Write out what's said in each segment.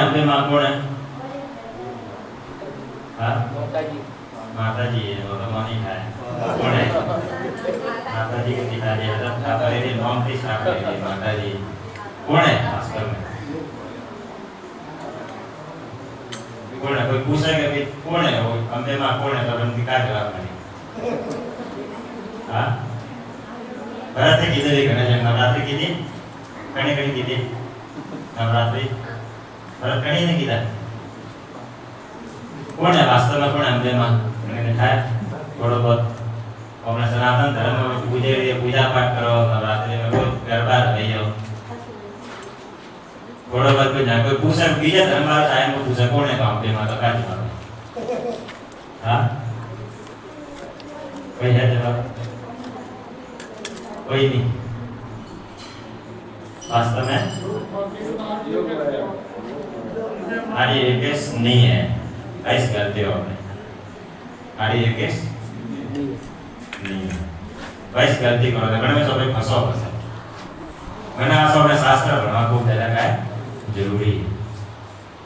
अंबे मां कौन है? हाँ माताजी माताजी है, वो तो मानी है कौन है? माताजी के पिताजी हजरत ठाकुर जी नाम की स्थापना की माताजी कौन है वास्तव में? कौन है? कोई पूछेगा कि कौन है वो अंबे मां कौन है, तो उनकी क्या जवाब नहीं? हाँ भरत की देवी गणेश नवरात्रि की थी, कणी कणी की थी नवरात्रि, भरत कणी ने की था। कौन है वास्तव में? कौन है अंबे मां? मैंने कहा थोड़ा बहुत अपने सनातन धर्म में पूजा पाठ करो, नवरात्रि में कोई गरबा रही हो, थोड़ा बहुत कोई जाए, कोई पूछे बीजा धर्म वाला चाहे वो पूछे कौन है अंबे मां, तो क्या जवाब? हाँ कोई है जवाब? कोई नहीं। वास्तव में आर्य एकेश नहीं है, ऐसे करते हो आपने, आर्य एकेश नहीं है, वैसे गलती करो तो में सब फंसो फंसे मैंने आ सब शास्त्र पढ़ना खूब ज्यादा का है जरूरी है।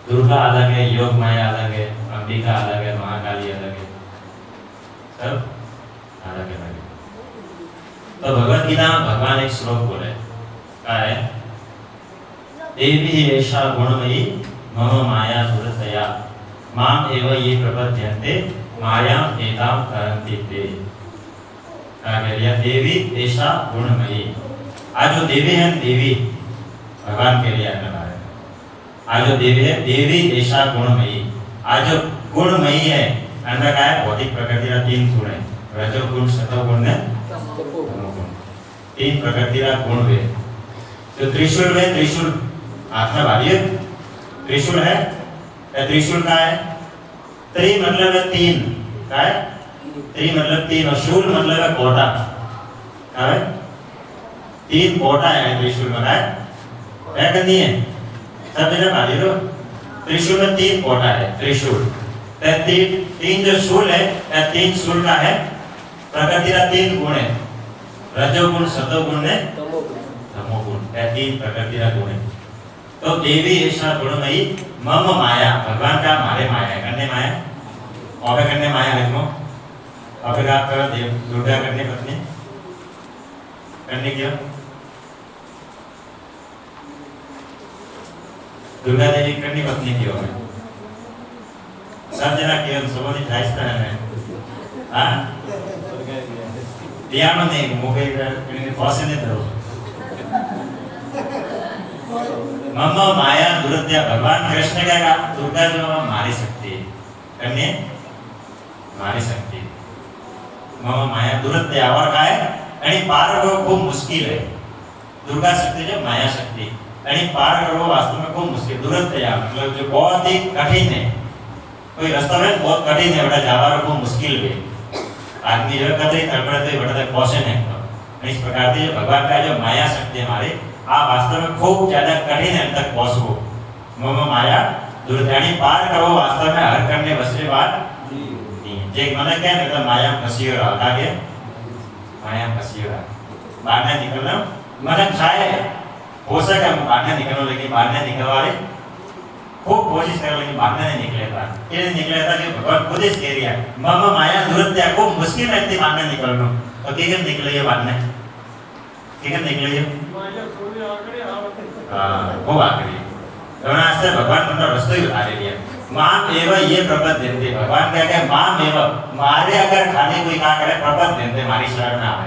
दुर्गा अलग है, योग माया अलग है, अंबिका अलग है, महाकाली अलग है, सब अलग अलग है। तो भगवत गीता में भगवान एक श्लोक बोले क्या है? देवी ऐसा गुणमयी मम माया दुरतया माम एव ये प्रपद्यन्ते मायाम एताम करन्ति ते। क्या देवी ऐसा गुणमयी, आज जो देवी है देवी भगवान के लिए लगा है, आज जो देवी है देवी ऐसा गुणमयी, आज जो गुणमयी है अंदर का है भौतिक प्रकृति का तीन गुण है, रजो गुण सतो गुण ने तीन प्रकृति का गुण है। जो त्रिशूल है, त्रिशूल हाथ में भारी है, त्रिशूल है, त्रिशूल का है, त्रि मतलब है तीन, क्या है? त्रि मतलब तीन, और शूल मतलब है कोटा, क्या है? तीन कोटा है त्रिशूल में, है कि नहीं है? सब जगह भारी लो, त्रिशूल में तीन कोटा है, त्रिशूल तीन जो शूल है, तीन शूल का है, प्रकृति का तीन गुण है, रजोगुण सतोगुण ने तमोगुण, तीन प्रकृति का गुण है। तो देवी ऐसा गुणमयी मम माया, भगवान का मारे माया है, कन्ने माया और कन्ने माया है, तुम और आप करो देव दुर्गा कन्ने पत्नी कन्ने क्यों? दुर्गा देवी कन्ने पत्नी क्यों है? सब जना क्यों? सबोनी ठाइस्ता है हाँ दियानो नहीं मुझे इन्हें फौसे नहीं दो मम माया दुरत्या, भगवान कृष्ण का दुर्गा जो मारी सकती है, कन्या मारी सकती है, मम माया दुरत्या, और का है यानी पार करना खूब मुश्किल है, दुर्गा शक्ति जो माया शक्ति यानी पार करना वास्तव में खूब मुश्किल, दुरत्या मतलब जो बहुत ही कठिन है, कोई रास्ता में बहुत कठिन है, बड़ा जावा खूब मुश्किल है, आदमी जो कतई तड़पड़ते बड़ा तक पहुंचे नहीं, तो इस प्रकार से भगवान का जो माया शक्ति हमारे आप वास्तव में खूब ज्यादा कठिन है तक पहुंचो, मम माया दुर्ध्यानी पार करो, वास्तव में हर करने बसरे बात नहीं, जे मने क्या मतलब माया फंसी रहा, आगे माया फंसी रहा, बाहर नहीं निकलना, मने चाहे हो सके बाहर नहीं निकलो, लेकिन बाहर नहीं निकलवा रहे, खूब कोशिश करो लेकिन बाहर नहीं निकलेगा, ये नहीं निकलेगा कि भगवान खुद ही कह रहा है मम माया दुरत्या, खूब मुश्किल रहती बाहर नहीं निकलना, तो किधर निकले ये बाहर नहीं, किधर निकले ये वो आखिरी से भगवान तुमने रस्तो ही उतारे लिया, माम एव ये प्रपद देते, भगवान क्या कहे माम एव, मारे अगर खाने कोई क्या करे प्रपद देते, मारी शरण में आवे,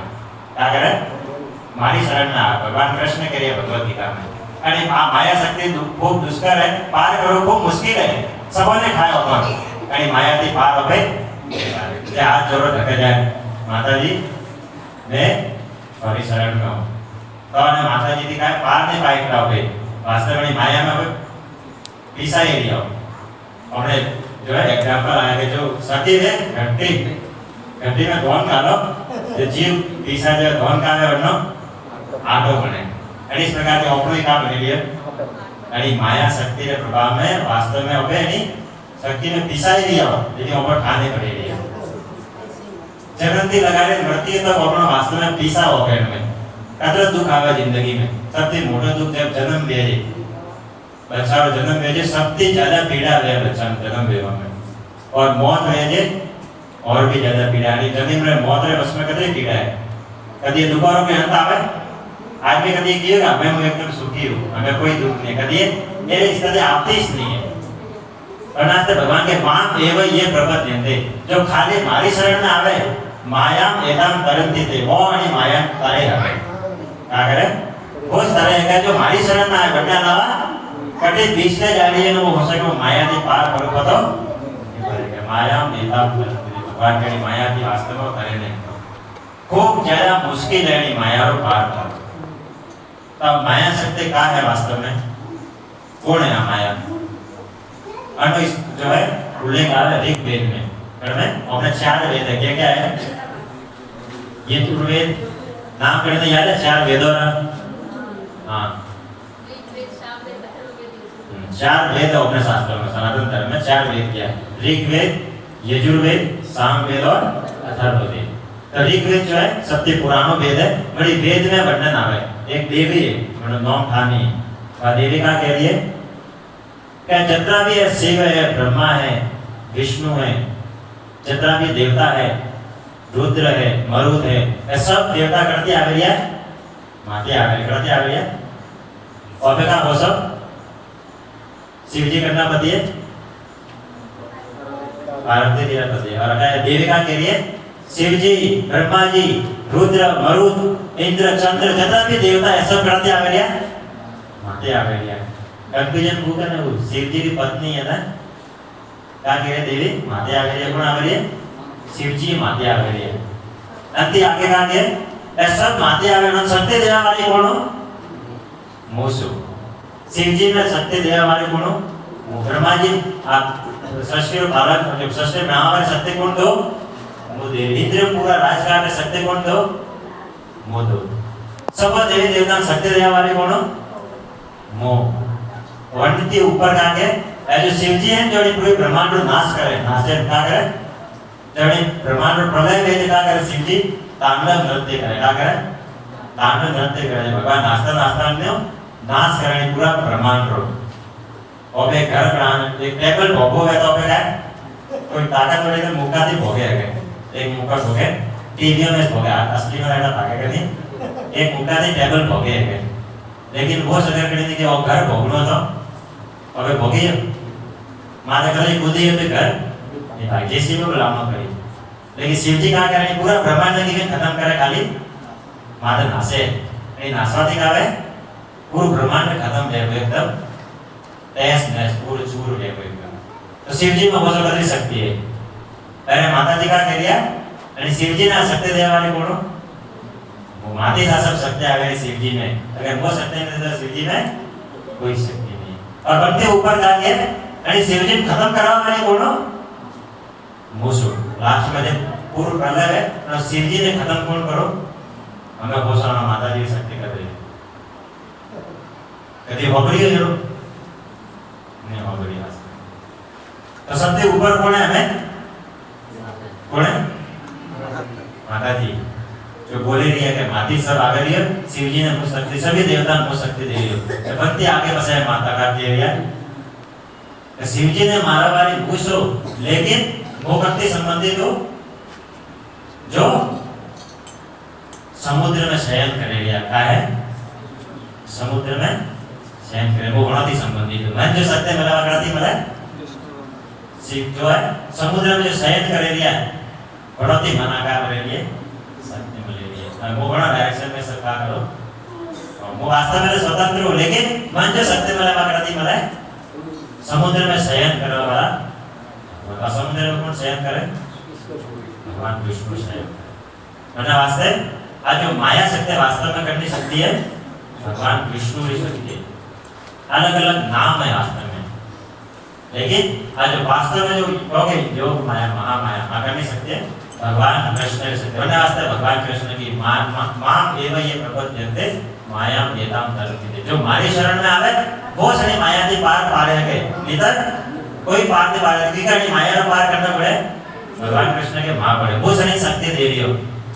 क्या करे मारी शरण में आवे, भगवान कृष्ण कह रहे भगवत गीता में, अरे माया शक्ति खूब दुष्कर है, पार करो खूब मुश्किल है, सबने खाया होगा, अरे माया थी पार हो गए, हाथ जोड़ो ढके जाए माता जी मैं और शरण में हूँ, तो माता जी थी कहा पार नहीं पाए खड़ा हो गई, वास्तव में माया में पीसा ही लिया, हमने जो है एग्जाम्पल आया कि जो सती है घंटी, घंटी में धोन डालो, जो जीव पीसा जो धोन का है वरनो आटो बने, इस प्रकार के ऑपरो ही का बने लिया, यानी माया शक्ति के प्रभाव में वास्तव में हो गए नहीं, शक्ति में पीसा ही लिया, लेकिन ऊपर खाने पड़े लिया, जगंती लगा रहे मरती है तब अपना वास्तव में पीसा हो गए में, कतरा दुख आवे जिंदगी में, सबसे मोटा दुख जब जन्म ले बच्चा जन्म वे सबसे ज्यादा पीड़ा वे बच्चा जन्म वेवा में और मौत वे और भी ज्यादा पीड़ा है जन्म रे मौत रे बस में कदे पीड़ा है कदी दुबारा में अंत आवे आज में कदी किएगा मैं एकदम सुखी हूं हमें कोई दुख नहीं कदी मेरे इस तरह आते ही नहीं है अनाथ भगवान के मां एव ये प्रबत देंदे जो खाली मारी शरण में आवे माया एदम तरंती थे वो आणि माया तारे आवे क्या करे वो तरह है जो मारी शरण में आए बन्या लावा कटे बीचले जाड़ी है वो हो सके माया दी पार करो पतो माया एदम भगवान के माया की वास्तव में करे नहीं खूब ज्यादा मुश्किल है माया रो पार कर तब माया शक्ति क्या है वास्तव में कौन है माया अनु जो है उल्लेख आ रहा है ऋग्वेद में में अपने 4 वेद है क्या है ये ऋग्वेद नाम करने याद है 4 वेदों ना हाँ 4 वेद अपने शास्त्रों में सनातन धर्म में 4 वेद क्या है ऋग्वेद यजुर्वेद सामवेद और अथर्ववेद तो ऋग्वेद जो है सत्य पुराणों वेद है बड़ी वेद में वर्णन आवे एक देवी है मतलब नौ ठानी और देवी का कह रही है क्या जितना भी है शिव है ब्रह्मा है विष्णु है जितना भी देवता है रुद्र है मरुत है ये सब देवता करते आ गई है माते आ गई करते आ गई है और बेटा वो सब शिव जी करना पति है पार्वती जी का पति है और क्या देवी का कह रही है शिव जी ब्रह्मा जी रुद्र मरुत इंद्र चंद्र जितना भी देवता है सब करते आ गई है माते आ गई है कंफ्यूजन भूखा ना वो शिव जी की पत्नी है ना क्या कह रहे देवी माते आ गई है कौन आ गई है शिव जी माते आ गई है अंति आगे का के ये सब माते आ गए ना सत्य देवा वाली कौन हो मूसु शिव जी में सत्य देवा वाली कौन हो ब्रह्मा जी आप सृष्टि और भारत जब सृष्टि महाभारत सत्य कौन दो वो देवी इंद्र पूरा राजकाज में सत्य कौन दो वो दो सब देवी देवता सत्य देवा वाले कौन हो मो वर्णित ऊपर का के जो शिव जी हैं जो पूरे ब्रह्मांड को नाश करे नाश क्या करे जब ब्रह्मांड को प्रलय में क्या करे शिव जी तांडव नृत्य करे क्या करे तांडव नृत्य करे भगवान नाचता नाचता ने नाश करने पूरा ब्रह्मांड को और एक घर बनाने एक टेबल भोगो है तो पे क्या कोई ताकत वाले ने मुक्का दी भोगे है एक मुक्का भोगे टीवी में भोगे असली में रहता ताकत नहीं एक मुक्का दी टेबल भोगे है लेकिन वो सगर करने की वो घर भोगनो तो अबे भोगी मारे करे कूदी है तो घर ये भाई जैसी में बुलाना करी लेकिन शिव जी क्या करें पूरा ब्रह्मांड की खत्म करे खाली मारे नासे ये नासवाती का है पूरा ब्रह्मांड खत्म है एकदम तैस नैस पूरे चूर है एकदम तो शिव जी में बहुत कर सकती है पहले माता जी का कह दिया और शिव जी ना सत्य देवा वाले कौन वो माते सा सब सत्य आ गए शिव जी में अगर वो सत्य नहीं तो शिव जी में कोई शक्ति नहीं और बनते ऊपर जाके आणि शिव जी खत्म करावा वाले कौन मूसु लास्ट में जब पूर्व प्रलय है और शिव जी ने खत्म कौन करो हमें बहुत सारा माता जी की शक्ति कर रही कभी हो गई है जरूर नहीं हो गई आज तो सबसे ऊपर कौन है हमें कौन है माता जी जो बोले रही है कि माती सब आ गई है शिव जी ने मुझ शक्ति सभी देवता मुझ शक्ति दे रही है बनती आगे बसाए माता का दिया शिव जी ने मारा वाली पूछो लेकिन वो भक्ति संबंधित हो जो समुद्र में शयन करे या क्या है समुद्र में शयन करे वो गणति संबंधित है मैं जो सत्य मिला गणति मिला शिव जो है समुद्र में जो शयन करे लिया गणति मना का करे लिए सत्य मिले लिए वो गणा डायरेक्शन में सब का करो वो वास्तव में स्वतंत्र हो लेकिन मैं जो सत्य मिला गणति मिला समुद्र में शयन करने वाला और समुद्र में कौन शयन करे भगवान विष्णु शयन करने वास्ते आज जो माया शक्ति वास्तव में करनी शक्ति है भगवान विष्णु की शक्ति है अलग अलग नाम है वास्तव में लेकिन आज वास्तव में जो कहोगे योग माया महामाया करनी शक्ति है भगवान कृष्ण की शक्ति करने वास्ते भगवान कृष्ण की मां एवं ये प्रपद्यन्ते माया एताम तरति जो मारी शरण में आवे वो सनी माया की पार पारे के नितर कोई पार नहीं पार क्योंकि माया को पार करना पड़े भगवान कृष्ण के मां पड़े वो सनी शक्ति दे रही हो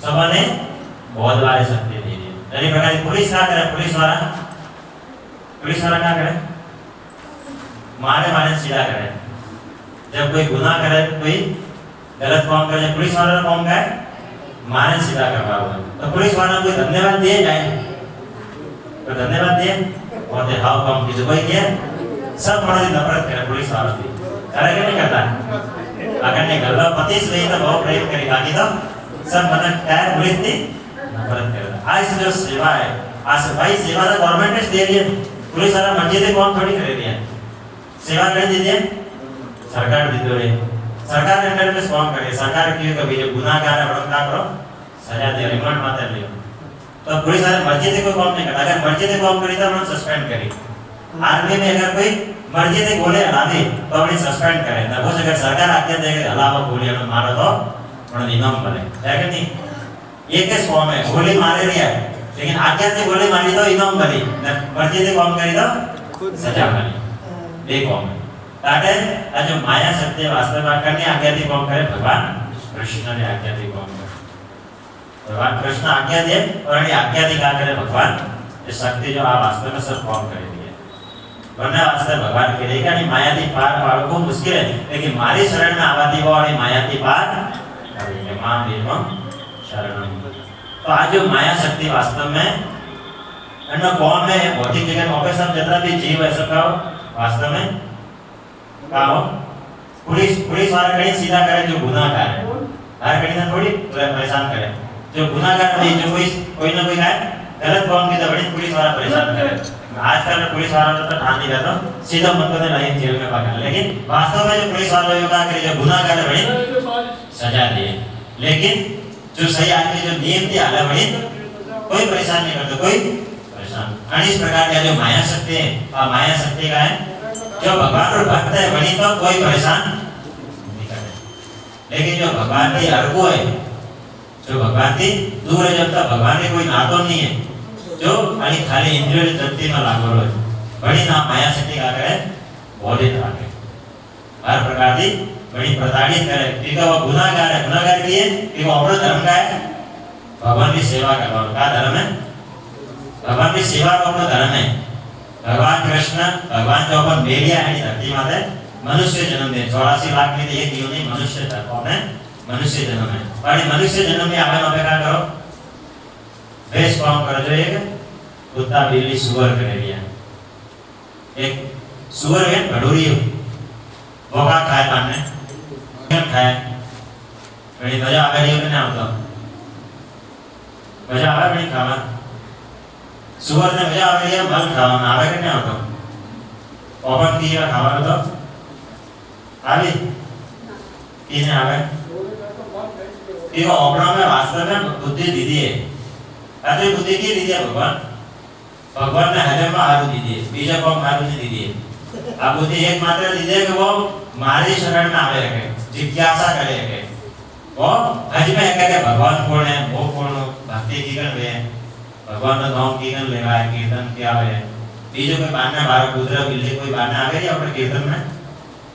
सबने बहुत बार शक्ति दे रही है यानी प्रकार पुलिस क्या करे पुलिस वाला क्या करे मारे मारे सीधा करे। जब कोई गुनाह करे, कोई गलत काम करे, पुलिस वाला काम क्या है? मारे सीधा करवा हुआ। तो पुलिस वाला कोई धन्यवाद दिए जाए, तो धन्यवाद दिए और दे हाउ कम की कोई किया सब बड़ा नफरत करे पुलिस वाला भी करे कि नहीं करता? अगर नहीं करता पति से तो बहुत प्रेम करे, बाकी तो सब मतलब क्या है पुलिस की नफरत करता। आज जो सेवा है, आज भाई सेवा तो गवर्नमेंट ने दे दिया, पुलिस वाला मस्जिद कौन थोड़ी कर दिया, सेवा कर दी है सरकार दी दे। सरकार ने अंडर में काम करे, सरकार की कभी जो गुनाहगार है बड़ा करो सजा दे, रिमांड मात्र ले। तो पुलिस वाले मस्जिद को काम नहीं करता। अगर मस्जिद को काम करी तो उन्हें सस्पेंड करी। आर्मी में अगर कोई मस्जिद गोले हला दे तो उन्हें सस्पेंड करे ना। वो अगर सरकार आज्ञा देगी हलावा गोली मारो तो उन्हें इनाम मिले, है कि नहीं? ये किस फॉर्म है? गोली मारे रही है लेकिन आज्ञा से गोली मारी तो इनाम मिली, मस्जिद काम करी तो सजा मिली। ये फॉर्म है ताटे आज माया सत्य वास्तव में करने आज्ञा थी कौन करे? भगवान कृष्ण ने आज्ञा थी कौन करे? भगवान कृष्ण आज्ञा दे और ये आज्ञा थी क्या करे? भगवान ये शक्ति जो आप वास्तव में सब कौन करे दिए, वरना वास्तव भगवान के लिए नहीं माया थी पार पार को मुश्किल है, लेकिन मारी शरण में आवाती वो और माया थी पार करेंगे। मां देवम शरणम। तो आज जो माया शक्ति वास्तव में अन्य कौन में भौतिक जगत ऑपरेशन जितना भी जीव है सबका वास्तव में कहो पुलिस वाला कहीं सीधा करे जो गुनाहगार है, हर कहीं ना थोड़ी परेशान करे। जो गुनाहगार नहीं, जो कोई ना कोई है गलत काम की तो बड़ी पुलिस वाला परेशान करे। आजकल पुलिस वाला तो ध्यान नहीं देता, सीधा मतलब ने लाइन जेल में पकड़, लेकिन वास्तव में जो पुलिस वाला योगा करे जो गुनाहगार है बड़ी सजा दिए। लेकिन जो सही आदमी जो नियम दिया है बड़ी कोई परेशान नहीं करता, कोई परेशान। और इस प्रकार का जो माया शक्ति है, और माया शक्ति का है जो भगवान और भक्त है बनी तो कोई परेशान नहीं करे। लेकिन जो भगवान की अर्गो है, जो भगवान की दूर है, जब तक भगवान के कोई नातो नहीं है, जो खाली इंद्रिय तृप्ति में लागू है, बड़ी ना माया शक्ति का करे बोधित रखे, हर प्रकार की बड़ी प्रताड़ित करे। क्योंकि वो गुनाहगार है, गुनाहगार की है कि वो अपना धर्म का है, भगवान की सेवा करना का धर्म है, भगवान की सेवा का अपना धर्म है। भगवान कृष्ण भगवान जो अपन मेलिया है धरती माते मनुष्य जन्म दे 84 लाख में एक योनि मनुष्य धर्म है, मनुष्य जन्म है। और मनुष्य जन्म में आवे नोबे का करो बेस काम कर जो एक कुत्ता बिल्ली सुअर करे लिया। एक सुअर है भड़ोरी हो वो का खाए पाने क्या खाए बड़ी मजा आवे नहीं होने आता, मजा आवे नहीं खावा। सुअर ने मजा आवे या मल खावा ना आवे करने आता ओपन किया खावा तो आवे इन्हें आवे कि वो अपना में वास्तव में बुद्धि दी है। अरे बुद्धि की दी है भगवान ने हजम में आरु दी है, बीजा को आरु नहीं दी है। अब बुद्धि एकमात्र दी है कि वो मारी शरण में आवे रखे, जिज्ञासा करे रखे, वो हज में है भगवान कौन है, वो कौन हो, भक्ति की कर वे भगवान का नाम की कर लेगा है, कीर्तन क्या है। बीजों के बांधने बारह कुदरा बिल्ली कोई बांधने आवे या अपने कीर्तन में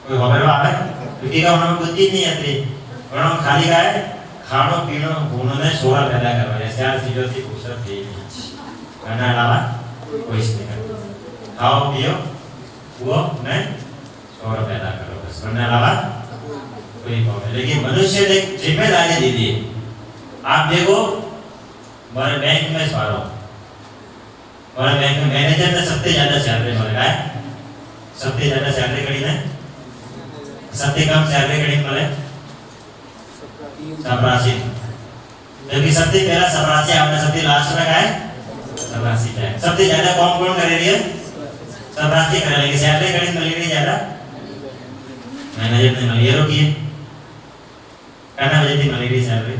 कोई खबर आवे, क्योंकि का उन्होंने बुद्धि नहीं आती, उन्होंने खाली का है खानो पीनो उन्होंने सोरा पैदा करवाया, चार चीजों की फुर्सत थी करने अलावा कोई नहीं करता। खाओ पियो वो मैं सोरा पैदा करो बस, करने अलावा कोई काम नहीं। लेकिन मनुष्य ने जिम्मेदारी दे दी। आप देखो हमारे बैंक में सवारो, हमारे बैंक में मैनेजर ने सबसे ज्यादा सैलरी मिला है, सबसे ज्यादा सैलरी कड़ी ने सबसे कम सैलरी कड़ी मिले चपरासी, जबकि सबसे पहला चपरासी आपने सबसे लास्ट में है चपरासी है। सबसे ज्यादा कौन कौन करे रही है? चपरासी करे, लेकिन सैलरी कड़ी मिल रही ज्यादा मैनेजर ने मिली रोकी है करना वजह थी मिल रही सैलरी।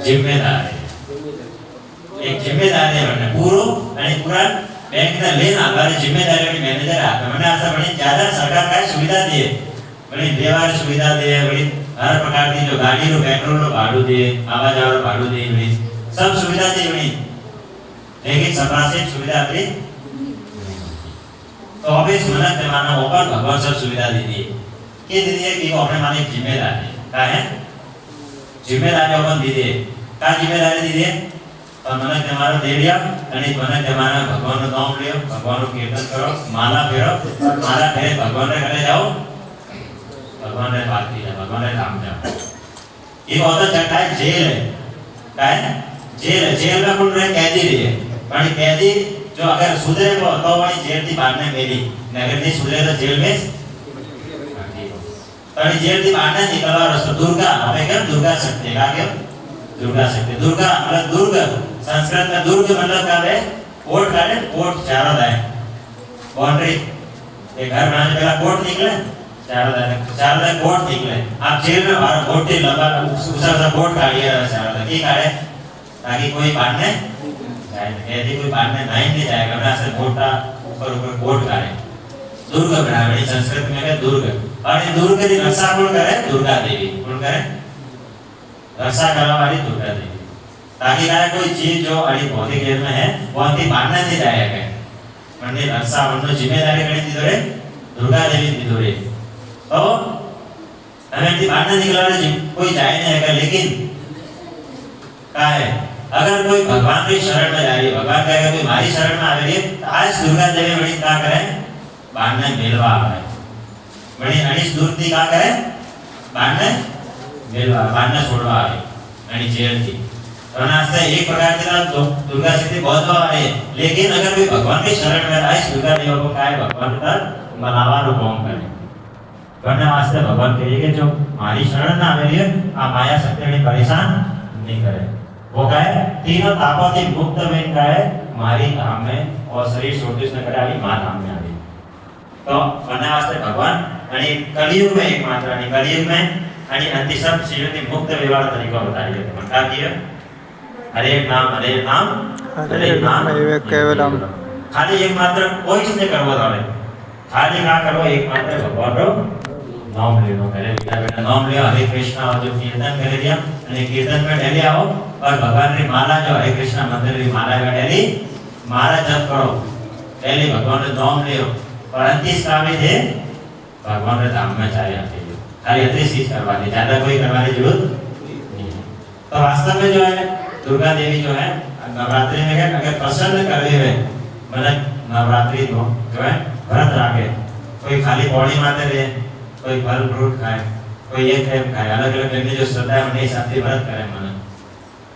जिम्मेदारी एक जिम्मेदारी है पूरो आणि पूरा बैंक ना लेना वाली जिम्मेदारी वाली मैनेजर है। मैंने ऐसा बड़ी ज्यादा सरकार का सुविधा दी है, बड़ी व्यवहार सुविधा दे, बड़ी हर प्रकार की जो गाड़ी रो पेट्रोल रो भाड़ू दे, आवाज आवर भाड़ू दे, बड़ी सब सुविधा दे बड़ी, लेकिन समाजिक सुविधा अपनी तो अभी सुनत जमाना ओपन भगवान सब सुविधा दे दी कि दे दिए कि वो अपने माने जिम्मेदारी का है, जिम्मेदारी ओपन दे दिए का जिम्मेदारी दे दिए પણ મને તમારો દે રહ્યા અને મને તમારા ભગવાનનું નામ લ્યો, ભગવાનનું કીર્તન કરો, માલા ફેરો, માલા ફેરે ભગવાનને ઘરે જાઓ, ભગવાનને પાર્ટી જાઓ, ભગવાનને ધામ જાઓ. ये बहुत अच्छा है जेल है, क्या है जेल है. जेल में कौन रहे कैदी रहे, पर कैदी जो अगर सुधरे तो वही जेल थी बांधने मेरी, अगर नहीं सुधरे तो जेल में पर जेल थी बांधने निकलवा रस्तो. दुर्गा हमें क्या दुर्गा शक्ति है, क्या दुर्गा शक्ति. दुर्गा मतलब दुर्ग संस्कृत में दुर्ग मतलब क्या है कोट का है. कोट चारों दाएं बाउंड्री, एक घर बनाने पहला कोट निकले, चारों दाएं कोट निकले. आप जेल में बाहर कोट ही लंबा उसका कोट काटिए चारों दाएं की काटे ताकि कोई बांधने जाए, यदि कोई बांधने नहीं जाएगा ना ऐसे कोटा ऊपर ऊपर कोट काटे. दुर्ग बनावे संस्कृत में है दुर्ग. और ये दुर्ग की रक्षा कौन करे, दुर्गा देवी. कौन करे रक्षा करने वाली दुर्गा देवी, ताकि क्या कोई चीज जो अड़ी भौतिक जेल में है वो अंति बांधने नहीं जाएगा. मंदिर रक्षा मंडो जिम्मेदारी कड़ी दी दो रे दुर्गा देवी दी दो रे. तो हमें अंति बांधने निकला रे कोई जाए नहीं आएगा. लेकिन क्या है अगर कोई भगवान की शरण में जा रही है, भगवान कहेगा कोई हमारी शरण में आ रही है, तो आज दुर्गा देवी बड़ी क्या करे बांधने मेलवा आवे. बड़ी अनिस दूरती क्या करे बांधने मेलवा बांधने छोड़वा आवे अनिस जेल थी. तो ना से एक प्रकार की ना दुर्गा शक्ति बहुत बार है. लेकिन अगर कोई भगवान की शरण में आए दुर्गा देवी को क्या है भगवान पर मनावा रो काम करे. करने वास्ते भगवान कहिए कि जो हमारी शरण में आवेली है आ माया शक्ति ने परेशान नहीं करे. वो क्या है तीनों तापों से मुक्त में क्या है हमारी धाम में और शरीर छोटे से करे आवी मां धाम में आवी. तो करने वास्ते भगवान आणि कलियुग में एकमात्र आणि कलियुग में आणि अंतिम सब चीजों की मुक्त व्यवहार तरीका बताइए. क्या किया हरे नाम एक केवलम. खाली एकमात्र कोई इसने करवा दावे, खाली का करो एकमात्र भगवान रो नाम ले लो. मेरे बेटा बेटा नाम लिया हरे कृष्णा और जो कीर्तन कर दिया અને कीर्तन में डेली आओ और भगवान की माला जो हरे कृष्णा मंदिर की माला में डेली माला जप करो, डेली भगवान का नाम लियो और अंतिम काम है भगवान के धाम में जाए आते हो. खाली इतनी चीज करवानी, ज्यादा कोई करवाने की जरूरत नहीं है. तो वास्तव में जो है दुर्गा देवी जो है नवरात्रि में क्या अगर प्रसन्न कर हुए मतलब नवरात्रि को जो है व्रत रखे, कोई खाली पौड़ी मारते रहे, कोई फल फ्रूट खाए, कोई एक टाइम खाए, अलग अलग करके जो श्रद्धा है उन्हें हिसाब से व्रत करे मन.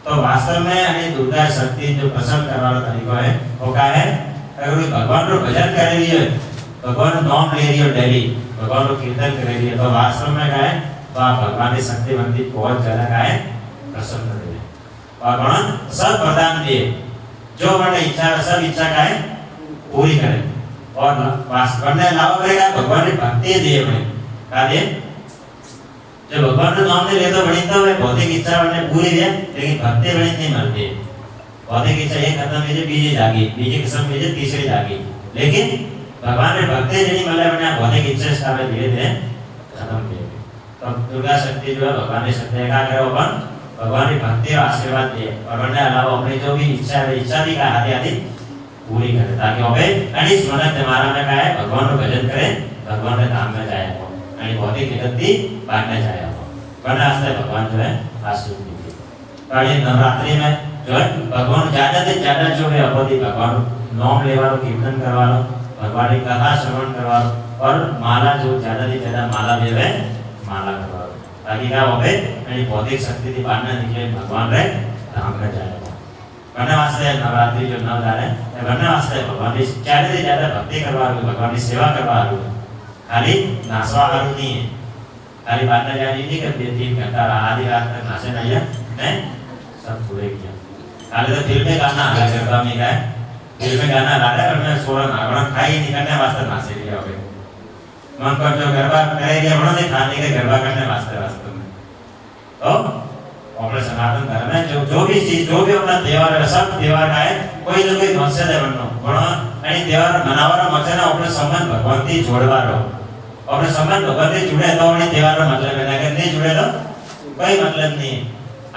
तो वास्तव में यानी दुर्गा शक्ति जो प्रसन्न करने वाला तरीका है वो क्या है अगर कोई भगवान को भजन कर रही है, भगवान को नाम ले रही है डेली, भगवान को कीर्तन कर रही है, तो वास्तव में क्या है तो आप भगवान की शक्ति बनती बहुत ज्यादा क्या है प्रसन्न रहे और भगवान सब वरदान दिए. जो बने इच्छा सब इच्छा का है पूरी करे और बनने लाभ करेगा भगवान की भक्ति दिए बने क्या दिए. जो भगवान का नाम ले तो बड़ी तो भौतिक इच्छा बनने पूरी है, लेकिन भक्ति बड़ी नहीं मिलती. भौतिक इच्छा एक खत्म हुई बीजे जागी, बीजे किस्म हुई तीसरी जागी, लेकिन भगवान की भक्ति नहीं मिले बने भौतिक इच्छा से धीरे धीरे खत्म हो. तो दुर्गा शक्ति जो है भगवान की शक्ति क्या करे अपन भगवान की भक्ति और आशीर्वाद दिए और बनने अलावा अपनी जो भी इच्छा है इच्छा भी का आदि आदि पूरी करे, ताकि अबे अनिस मन तुम्हारा में क्या है भगवान को भजन करे, भगवान के धाम में जाए हो आणि भौतिक जगती बांटने जाए हो. बनने वास्ते भगवान जो है आशीर्वाद दीजिए. और ये नवरात्रि में जो है भगवान ज्यादा से ज्यादा जो है अपनी भगवान नाम लेवानो कीर्तन करवानो, भगवान की कथा श्रवण करवानो और माला जो ज्यादा से ज्यादा माला देवे माला करवानो, ताकि क्या होवे यानी भौतिक शक्ति थी बांधने निकले भगवान रे धाम में जाएगा. बनने वास्ते नवरात्रि जो नव जाने बनने वास्ते भगवान की ज्यादा से ज्यादा भक्ति करवा लो, भगवान की सेवा करवा लो. खाली नाचवा हारू नहीं है, खाली बांधने जानी नहीं करती 3 घंटा आधी रात तक नाचे नहीं है, मैं सब पूरे किया. खाली तो फिल्म में गाना आ गया गरबा में गए, फिल्म में गाना ला रहा है और मैं सोना नागड़ा खाई नहीं करने वास्ते नाचे लिया हो गए. मन पर जो गरबा करेंगे उन्होंने खाने के गरबा करने वास्ते वास्तव में. तो अपने सनातन धर्म में जो भी चीज जो भी अपना त्योहार है सब त्योहार का है कोई ना कोई मकसद है बननो बनो आणि त्योहार मनावारो मकसद है अपने संबंध भगवान थी जोड़वारो. अपने संबंध भगवान थी जुड़े तो अपने त्योहार का मतलब है, अगर नहीं जुड़े तो कोई मतलब नहीं.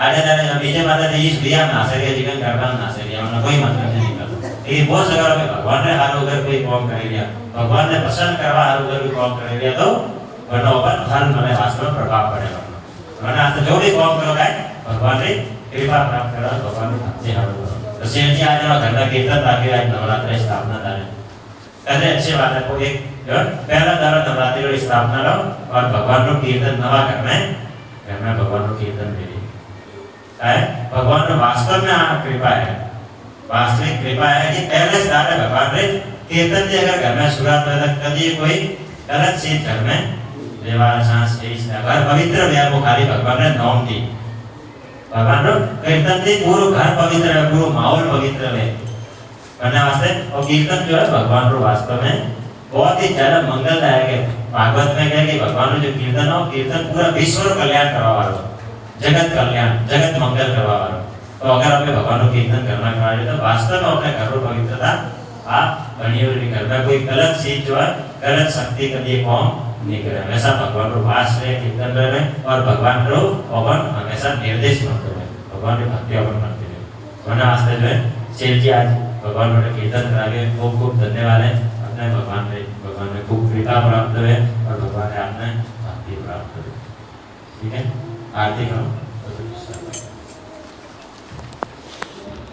आधे दाने बीजे माता ने इस बिया में नासे के जीवन गरबा में नासे लिया उन्हें कोई मतलब नहीं निकलता. लेकिन बहुत जगह पे भगवान ने हार होकर कोई काम कर लिया, भगवान ने प्रसन्न करवा हार होकर कोई काम कर लिया तो वरना पर फल मने वास्तव में प्रभाव पड़ेगा. वरना जो भी काम करोगे भगवान की कृपा प्राप्त करो, भगवान की भक्ति हार करो. तो सेठ जी आज घर में कीर्तन ताकि आज नवरात्र स्थापना दाने कहते अच्छी बात है। को एक पहला दारा नवरात्रि की स्थापना लो और भगवान नो कीर्तन नवा घर में भगवान नो कीर्तन मिली है। भगवान नो वास्तव में आ कृपा है, वास्तविक कृपा है कि पहले दारे भगवान रे कीर्तन जी अगर घर में शुरुआत में तक कभी कोई गलत चीज घर में व्यवहार सांस अगर पवित्र व्या को खाली भगवान ने नाम दी भगवान नो कीर्तन थी पूरा घर पवित्र है, पूरा माहौल पवित्र है करने वास्ते। और कीर्तन जो है भगवान रो वास्तव में बहुत ही ज्यादा मंगलदायक है। भागवत में कहे कि भगवान जो कीर्तन हो कीर्तन पूरा विश्व रो कल्याण करवा वालो, जगत कल्याण जगत मंगल करवा वालो। तो अगर आपने भगवान को कीर्तन करना चाहिए तो वास्तव में अपने घर रो पवित्रता आप बनी हुई घर में कोई गलत चीज जो है गलत शक्ति कभी कौन नहीं करे। हमेशा भगवान रो वास रहे कीर्तन रहे और भगवान रो अपन हमेशा निर्देश करते रहे, भगवान की भक्ति अपन करते रहे। होने वास्ते जो है शेर जी आज भगवान ने कीर्तन करावे खूब खूब धन्यवाद है। अपने भगवान ने खूब कृपा प्राप्त हुए और भगवान ने आपने भक्ति प्राप्त हुई। ठीक है, आरती करो।